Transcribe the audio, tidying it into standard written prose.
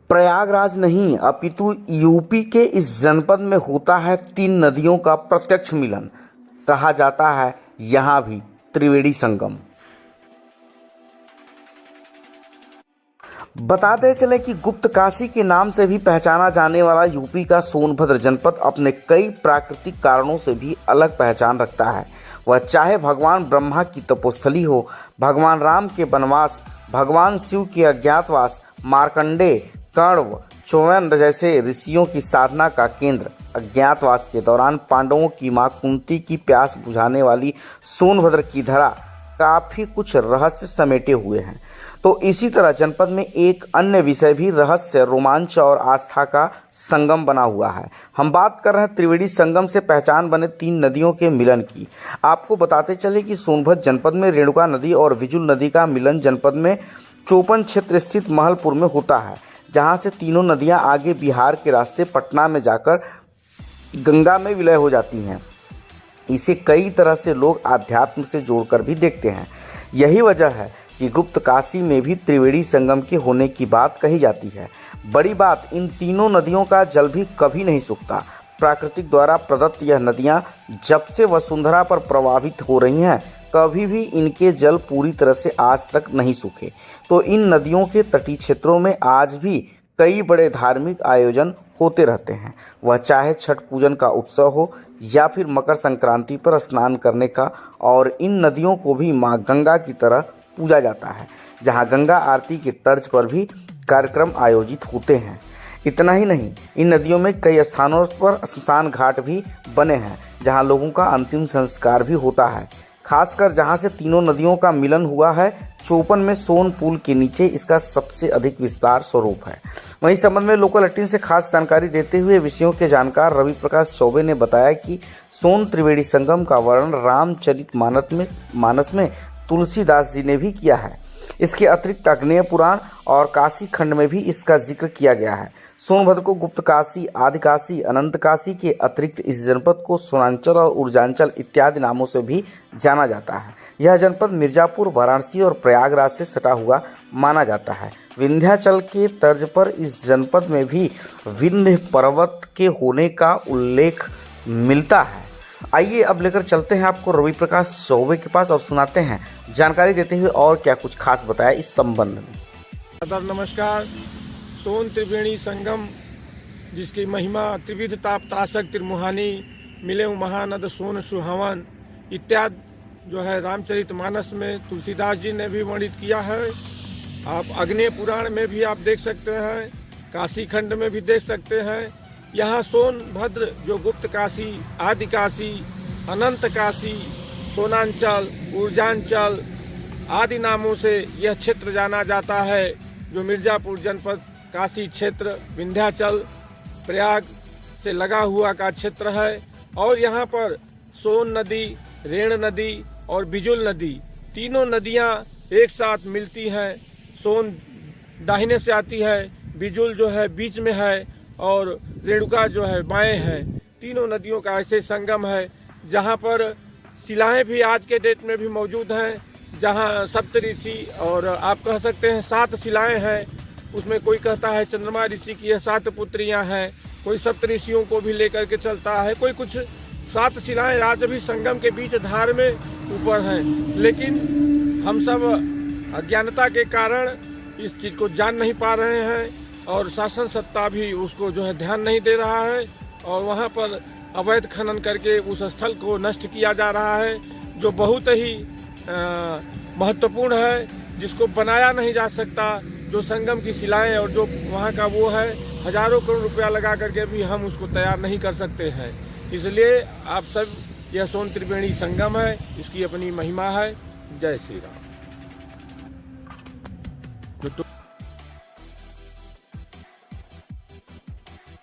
प्रयागराज नहीं अपितु यूपी के इस जनपद में होता है तीन नदियों का प्रत्यक्ष मिलन। कहा जाता है यहाँ भी त्रिवेणी संगम। बताते चले कि गुप्त काशी के नाम से भी पहचाना जाने वाला यूपी का सोनभद्र जनपद अपने कई प्राकृतिक कारणों से भी अलग पहचान रखता है। वह चाहे भगवान ब्रह्मा की तपोस्थली हो, भगवान राम के वनवास, भगवान शिव के अज्ञातवास, मार्कंडेय, कण्व, च्यवन जैसे ऋषियों की साधना का केंद्र, अज्ञातवास के दौरान पांडवों की मां कुंती की प्यास बुझाने वाली सोनभद्र की धरा काफी कुछ रहस्य समेटे हुए हैं। तो इसी तरह जनपद में एक अन्य विषय भी रहस्य, रोमांच और आस्था का संगम बना हुआ है। हम बात कर रहे हैं त्रिवेणी संगम से पहचान बने तीन नदियों के मिलन की। आपको बताते चले कि सोनभद्र जनपद में रेणुका नदी और विजुल नदी का मिलन जनपद में चोपन क्षेत्र स्थित महलपुर में होता है, जहां से तीनों नदियां आगे बिहार के रास्ते पटना में जाकर गंगा में विलय हो जाती हैं। इसे कई तरह से लोग आध्यात्म से जोड़कर भी देखते हैं। यही वजह है कि गुप्त काशी में भी त्रिवेणी संगम के होने की बात कही जाती है। बड़ी बात, इन तीनों नदियों का जल भी कभी नहीं सूखता। प्राकृतिक द्वारा प्रदत्त यह नदियां जब से वसुंधरा पर प्रभावित हो रही हैं, कभी भी इनके जल पूरी तरह से आज तक नहीं सूखे। तो इन नदियों के तटीय क्षेत्रों में आज भी कई बड़े धार्मिक आयोजन होते रहते हैं। वह चाहे छठ पूजन का उत्सव हो या फिर मकर संक्रांति पर स्नान करने का। और इन नदियों को भी माँ गंगा की तरह पूजा जाता है, जहां गंगा आरती के तर्ज पर भी कार्यक्रम आयोजित होते हैं। इतना ही नहीं, इन नदियों में कई स्थानों पर स्मशान घाट भी बने हैं, जहां लोगों का अंतिम संस्कार भी होता है। खासकर जहां से तीनों नदियों का मिलन हुआ है, चोपन में सोन पुल के नीचे इसका सबसे अधिक विस्तार स्वरूप है। वहीं संबंध में लोकल 18 से खास जानकारी देते हुए विषयों के जानकार रवि प्रकाश चौबे ने बताया कि सोन त्रिवेणी संगम का वर्णन रामचरितमानस में तुलसीदास जी ने भी किया है। इसके अतिरिक्त अग्नेय पुराण और काशी खंड में भी इसका जिक्र किया गया है। सोनभद्र को गुप्त काशी, आदि काशी, अनंत काशी के अतिरिक्त इस जनपद को सोनांचल और ऊर्जांचल इत्यादि नामों से भी जाना जाता है। यह जनपद मिर्जापुर, वाराणसी और प्रयागराज से सटा हुआ माना जाता है। विंध्याचल के तर्ज पर इस जनपद में भी विंध्य पर्वत के होने का उल्लेख मिलता है। आइए अब लेकर चलते हैं आपको रवि प्रकाश चौबे के पास और सुनाते हैं जानकारी देते हुए और क्या कुछ खास बताया इस संबंध में। नमस्कार। सोन त्रिवेणी संगम, जिसकी महिमा त्रिविध ताप त्रासक त्रिमुहानी, मिले महानद सोन सुहावन इत्यादि जो है रामचरितमानस में तुलसीदास जी ने भी वर्णित किया है। आप अग्नेय पुराण में भी आप देख सकते हैं, काशी खंड में भी देख सकते हैं। यहाँ सोनभद्र जो गुप्त काशी, आदि काशी, अनंत काशी, सोनांचल, ऊर्जांचल आदि नामों से यह क्षेत्र जाना जाता है, जो मिर्जापुर जनपद, काशी क्षेत्र, विंध्याचल, प्रयाग से लगा हुआ का क्षेत्र है। और यहाँ पर सोन नदी, रेण नदी और बिजुल नदी, तीनों नदियाँ एक साथ मिलती हैं। सोन दाहिने से आती है, बिजुल जो है बीच में है और रेणुका जो है बाएं है। तीनों नदियों का ऐसे संगम है, जहाँ पर शिलाएं भी आज के डेट में भी मौजूद हैं, जहाँ सप्तऋषि और आप कह सकते हैं 7 शिलाएं हैं। उसमें कोई कहता है चंद्रमा ऋषि की 7 पुत्रियां हैं, कोई सप्तऋषियों को भी लेकर के चलता है, कोई कुछ 7 शिलाएं आज भी संगम के बीच धार में ऊपर हैं। लेकिन हम सब अज्ञानता के कारण इस चीज को जान नहीं पा रहे हैं और शासन सत्ता भी उसको जो है ध्यान नहीं दे रहा है और वहाँ पर अवैध खनन करके उस स्थल को नष्ट किया जा रहा है, जो बहुत ही महत्वपूर्ण है, जिसको बनाया नहीं जा सकता। जो संगम की शिलाएं और जो वहाँ का वो है, हजारों करोड़ रुपया लगा करके भी हम उसको तैयार नहीं कर सकते हैं। इसलिए आप सब, यह सोन त्रिवेणी संगम है, इसकी अपनी महिमा है। जय श्री राम।